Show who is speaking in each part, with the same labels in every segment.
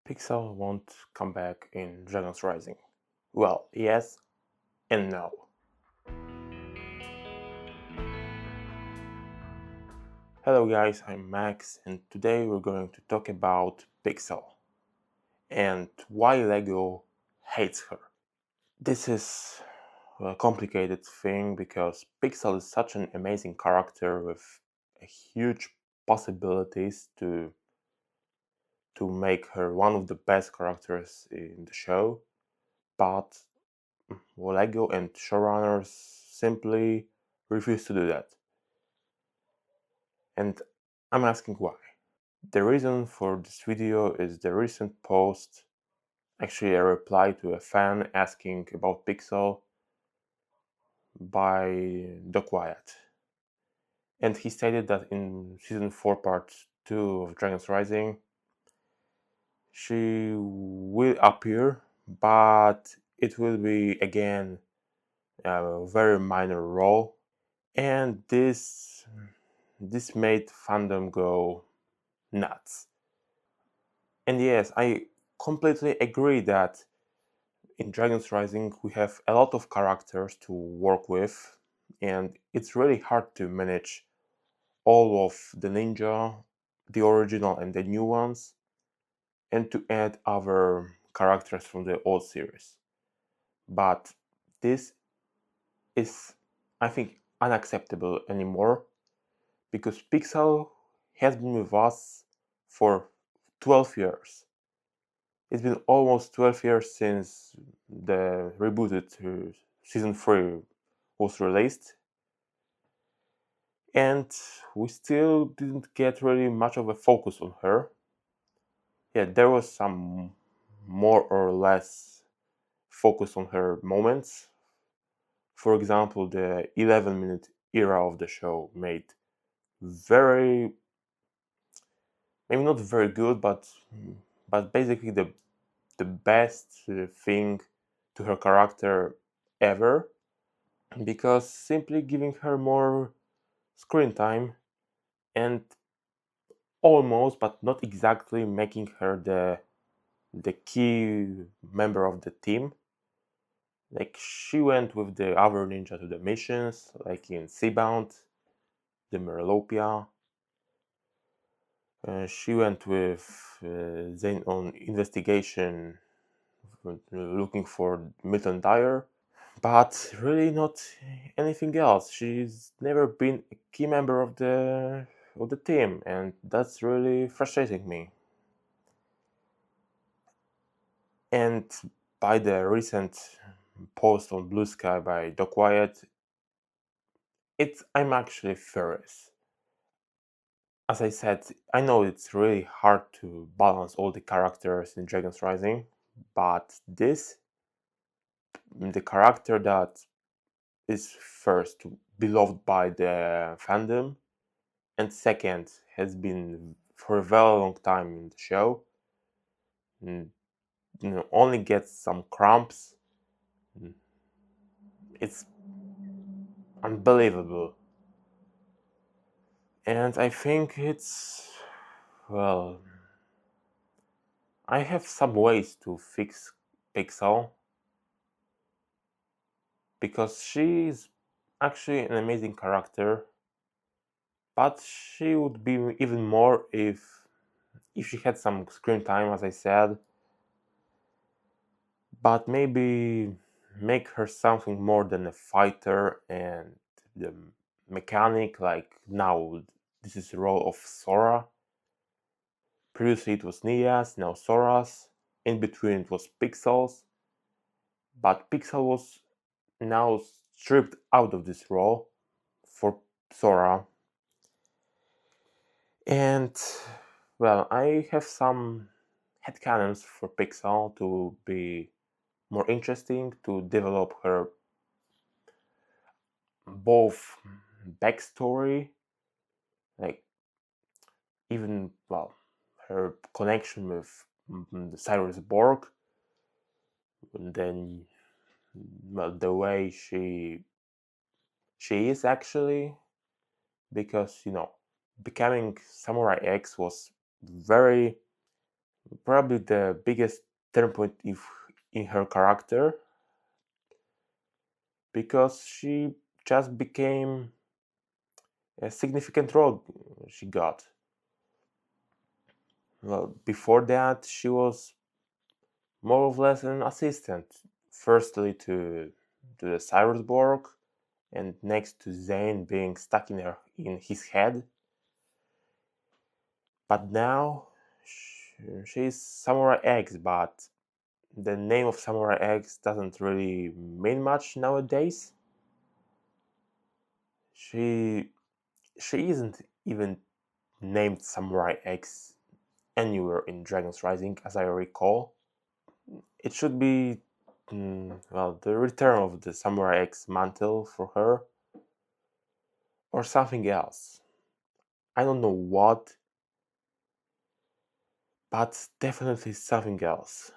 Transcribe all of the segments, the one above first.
Speaker 1: Pixel won't come back in Dragon's Rising. Well, yes and no. Hello guys, I'm Max and today we're going to talk about Pixel and why LEGO hates her. This is a complicated thing because Pixel is such an amazing character with huge possibilities to make her one of the best characters in the show, but LEGO and showrunners simply refuse to do that. And I'm asking why. The reason for this video is the recent post, actually a reply to a fan asking about Pixel by Quiet. And he stated that in Season 4 Part 2 of Dragon's Rising, she will appear, but it will be again a very minor role. And this made fandom go nuts. And yes, I completely agree that in Dragon's Rising we have a lot of characters to work with, and it's really hard to manage all of the ninja, the original and the new ones, and to add other characters from the old series. But this is, I think, unacceptable anymore because Pixel has been with us for 12 years. It's been almost 12 years since the rebooted Season 3 was released, and we still didn't get really much of a focus on her. Yeah, there was some more or less focus on her moments. For example, the 11-minute era of the show made very, maybe not very good, but basically the best thing to her character ever, because simply giving her more screen time and almost but not exactly making her the key member of the team. Like, she went with the other ninja to the missions, like in Seabound, the Merlopia. She went with Zane on investigation, looking for Milton Dyer, but really not anything else. She's never been a key member of the team, and that's really frustrating me. And by the recent post on Blue Sky by Quiet, I'm actually furious. As I said, I know it's really hard to balance all the characters in Dragon's Rising, but the character that is first beloved by the fandom, and second has been for a very long time in the show, only gets some cramps. It's unbelievable. And I think well, I have some ways to fix Pixel, because she's actually an amazing character, but she would be even more if she had some screen time, as I said. But maybe make her something more than a fighter and the mechanic. Like, now this is the role of Sora. Previously it was Nia's, now Sora's. In between it was Pixel's, but Pixel was now stripped out of this role for Sora. And well, I have some headcanons for Pixel to be more interesting, to develop her both backstory, like even, well, her connection with the Cyrus Borg, and then, well, the way she is actually, because becoming Samurai X was very probably the biggest turning point in her character, because she just became a significant role she got. Well, before that, she was more or less an assistant, firstly to the cyborg, and next to Zane being stuck in his head. But now she's Samurai X, but the name of Samurai X doesn't really mean much nowadays. She she isn't even named Samurai X anywhere in Dragon's Rising, as I recall. It should be well, the return of the Samurai X mantle for her, or something else. I don't know what, but definitely something else.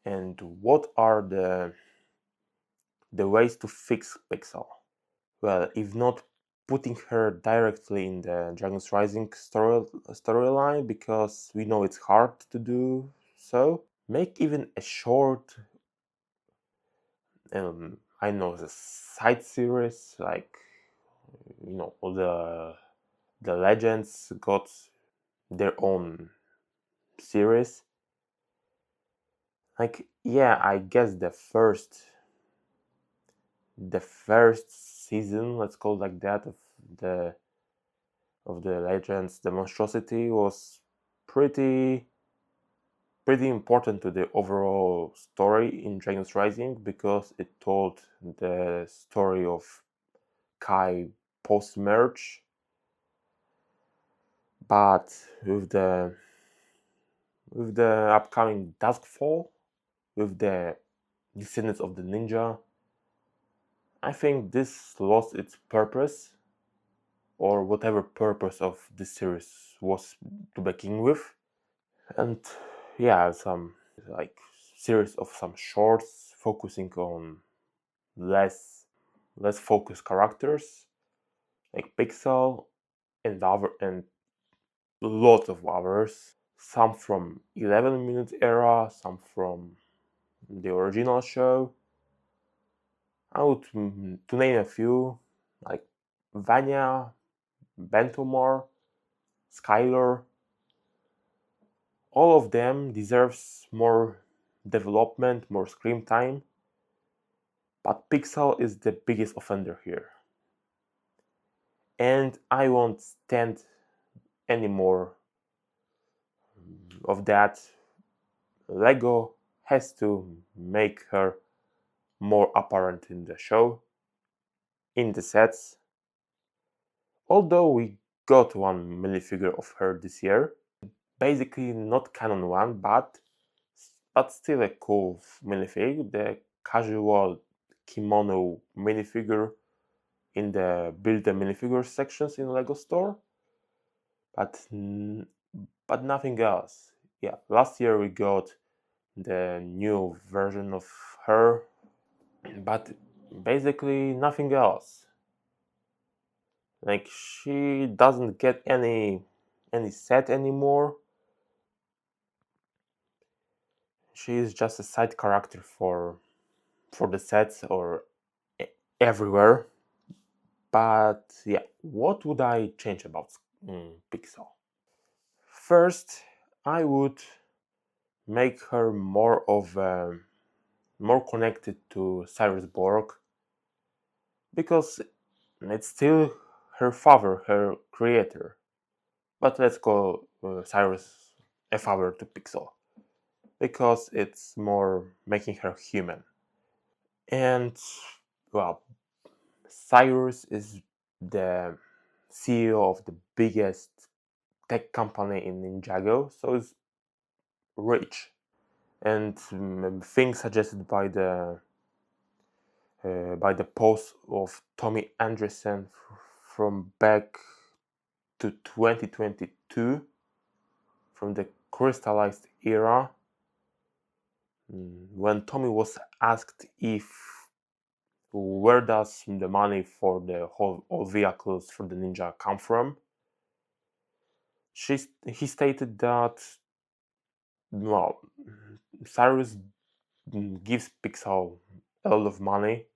Speaker 1: And what are the ways to fix Pixel? Well, if not putting her directly in the Dragon's Rising storyline, because we know it's hard to do so, make even a short, I know, the side series, like, all the legends got their own series. Like, yeah, I guess the first season, let's call it like that, the the legends, the monstrosity was pretty pretty important to the overall story in Dragon's Rising, because it told the story of Kai post merge. But with the upcoming Duskfall, with the Descendants of the Ninja, I think this lost its purpose, or whatever purpose of this series was to begin with. And yeah, some like series of some shorts focusing on less focused characters like Pixel and lots of others. Some from 11-minute era, some from the original show. I would to name a few, like Vanya, Bentomar, Skylar. All of them deserves more development, more screen time, but Pixel is the biggest offender here. And I won't stand any more of that. Lego has to make her more apparent in the show, in the sets. Although we got one minifigure of her this year, basically not canon one, but still a cool minifig, the casual kimono minifigure in the build the minifigure sections in Lego store, but but nothing else. Yeah, last year we got the new version of her, but basically nothing else. Like, she doesn't get any set anymore. She is just a side character for the sets or everywhere. But yeah, what would I change about Pixel? First, I would make her more connected to Cyrus Borg, because it's still her father, her creator. But let's call Cyrus a father to Pixel, because it's more making her human. And well, Cyrus is the CEO of the biggest tech company in Ninjago, so it's rich. And things suggested by the post of Tommy Anderson from back to 2022, from the crystallized era, when Tommy was asked if where does the money for the whole all vehicles for the Ninja come from? He stated that, well, Cyrus gives Pixel a lot of money,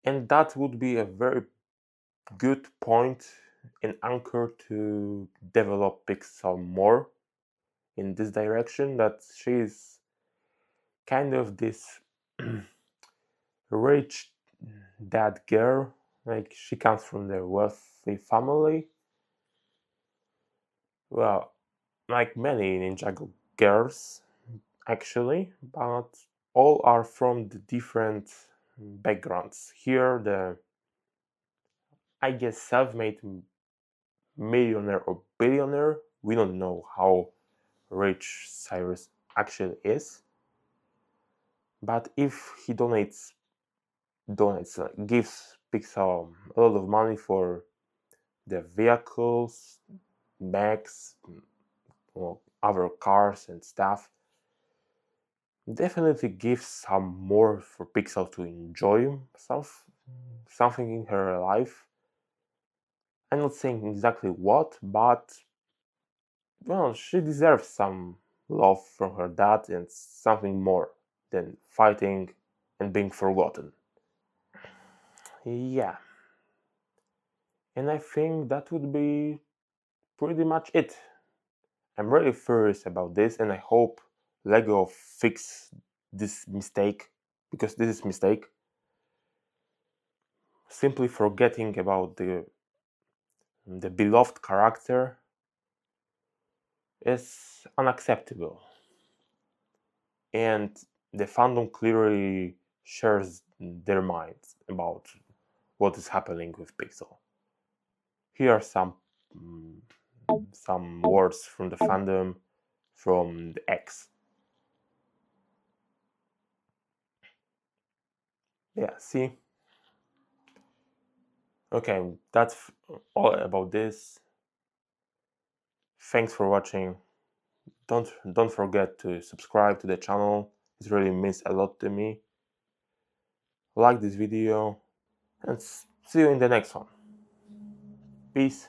Speaker 1: and that would be a very good point and anchor to develop Pixel more in this direction, that she is kind of this rich dad girl, like she comes from the wealthy family, well, like many ninja girls actually, but all are from the different backgrounds. Here the, I guess, self-made millionaire or billionaire, we don't know how rich Cyrus actually is, but if he gives Pixel a lot of money for the vehicles, bags, or other cars and stuff, definitely gives some more for Pixel to enjoy something in her life. I'm not saying exactly what, but well, she deserves some love from her dad and something more than fighting and being forgotten. Yeah, and I think that would be pretty much it. I'm really curious about this, and I hope Lego fix this mistake, because this is mistake. Simply forgetting about the beloved character is unacceptable, and the fandom clearly shares their minds about what is happening with Pixel. Here are mm, some words from the fandom, from the X. Yeah, see. Okay, that's all about this. Thanks for watching. Don't forget to subscribe to the channel. It really means a lot to me. Like this video and see you in the next one. Peace.